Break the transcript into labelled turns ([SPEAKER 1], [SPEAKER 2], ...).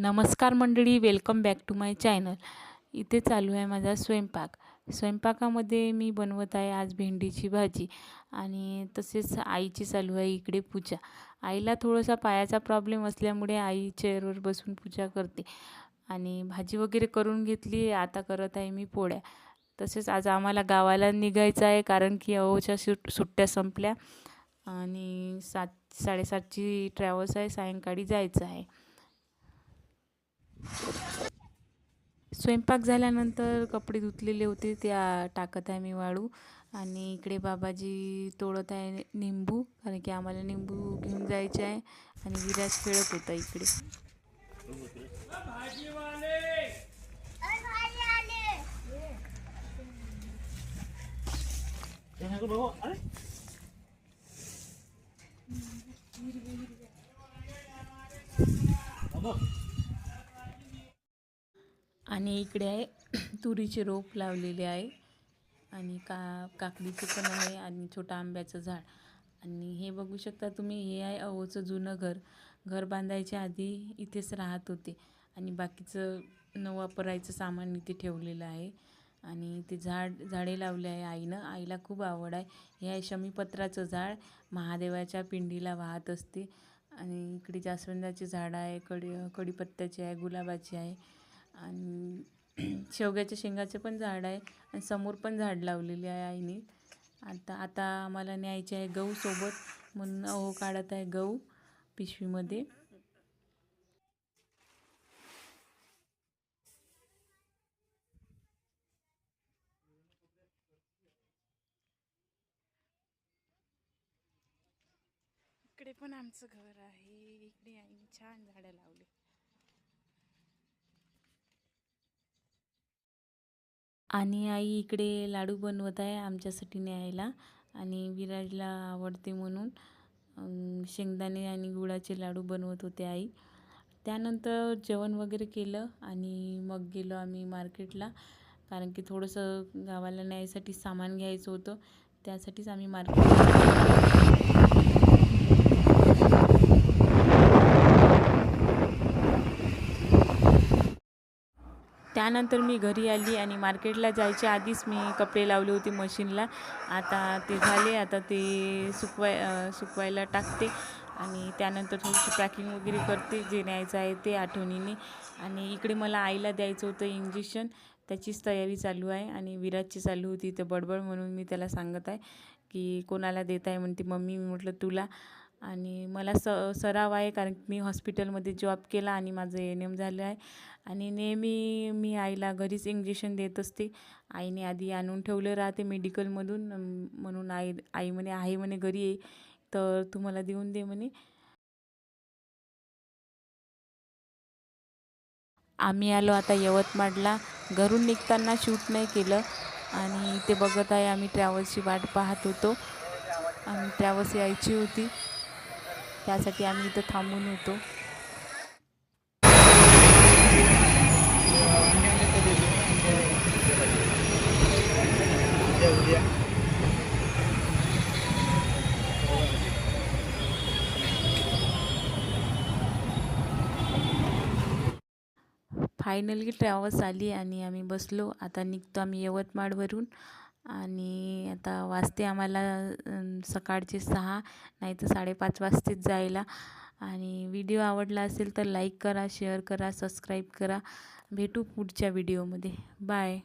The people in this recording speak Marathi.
[SPEAKER 1] नमस्कार मंडळी, welcome back to my channel. इथे चालू आहे माझा स्वयंपाक. स्वयंपाकामध्ये मी बनवत आहे आज भेंडीची भाजी आणि तसेच आईची चालू आहे इकडे पूजा. आईला थोडासा पायाचा प्रॉब्लेम असल्यामुळे आई चेअरवर बसून पूजा करते आणि भाजी वगैरे करून घेतली. आता करत आहे मी पोळ्या. तसेच आज आम्हाला गावाला निघायचं आहे कारण की अहोच्या सुट्ट्या संपल्या आणि 7:30ची ट्रॅव्हल्स आहे. सायंकाळी जायचं आहे. स्वयंपाक झाल्यानंतर कपडे धुतलेले होते त्या टाकत आहे मी वाळू आणि इकडे बाबाजी तोडत आहे निंबू कारण की आम्हाला निंबू घेऊन जायचे आहे आणि विराज खेळत होता इकडे. आणि इकडे आहे तुरीचे रोप लावलेले आहे आणि काकडीचे पण आहे आणि छोटा आंब्याचं झाड. आणि हे बघू शकता तुम्ही, हे आहे अहोचं जुनं घर. घर बांधायच्या आधी इथेच राहत होते आणि बाकीचं न वापरायचं सामान इथे ठेवलेलं आहे. आणि ते झाडे लावले आहे आईनं. आईला खूप आवड आहे. हे आहे शमीपत्राचं झाड, महादेवाच्या पिंडीला वाहत असते. आणि इकडे जास्वंदाचे झाड आहे, कढीपत्त्याचे आहे, गुलाबाचे आहे आणि शेवग्याच्या शेंगाचे पण झाड आहे आणि समोर पण झाड लावलेले आहे आईने. आता आम्हाला न्यायचे आहे गहू सोबत म्हणून अहो काढत आहे गहू पिशवीमध्ये. इकडे पण आमचं घर आहे. इकडे आईने छान झाडं लावली. आणि आई इकडे लाडू बनवत आहे आमच्यासाठी न्यायला आणि विराजला आवडते म्हणून शेंगदाणे आणि गुळाचे लाडू बनवत होते आई. त्यानंतर जेवण वगैरे केलं आणि मग गेलो आम्ही मार्केटला कारण की थोडंसं गावाला न्यायसाठी सामान घ्यायचं होतं. त्यासाठीच आम्ही त्यानंतर मी घरी आली आणि मार्केटला जायच्या आधीच मी कपडे लावले होते मशीनला. आता ते झाले. आता ते सुकवायला टाकते आणि त्यानंतर थोडीशी पॅकिंग वगैरे करते जे न्यायचं आहे ते आठवणीने. आणि इकडे मला आईला द्यायचं होतं इंजेक्शन, त्याचीच तयारी चालू आहे. आणि विराजची चालू होती तर बडबड म्हणून मी त्याला सांगत आहे की कोणाला देत आहे म्हणते मम्मी. मी म्हटलं तुला. आणि मला सराव आहे कारण मी हॉस्पिटलमध्ये जॉब केला आणि माझं ANM झालं आहे आणि नेहमी मी आईला घरीच इंजेक्शन देत असते. आईने आधी आणून ठेवलं राहते मेडिकलमधून म्हणून आई म्हणे आहे म्हणे घरी ये तर तुम्हाला देऊन दे म्हणे. आम्ही आलो आता यवतमाळला. घरून निघताना शूट नाही केलं आणि ते बघत आहे आम्ही ट्रॅव्हल्सची वाट पाहत होतो आणि ट्रॅव्हल्स यायची होती त्यासाठी आम्ही इथं थांबून होतो. फायनली ट्रॅव्हल्स आली आणि आम्ही बसलो. आता निघतो आम्ही यवतमाळवरून आणि आता वाजते आम्हाला सकाळचे 6 नाही तर 5:30 वाजतेच जायला. आणि व्हिडिओ आवडला असेल तर लाईक करा, शेअर करा, सबस्क्राईब करा. भेटू पुढच्या व्हिडिओमध्ये. बाय.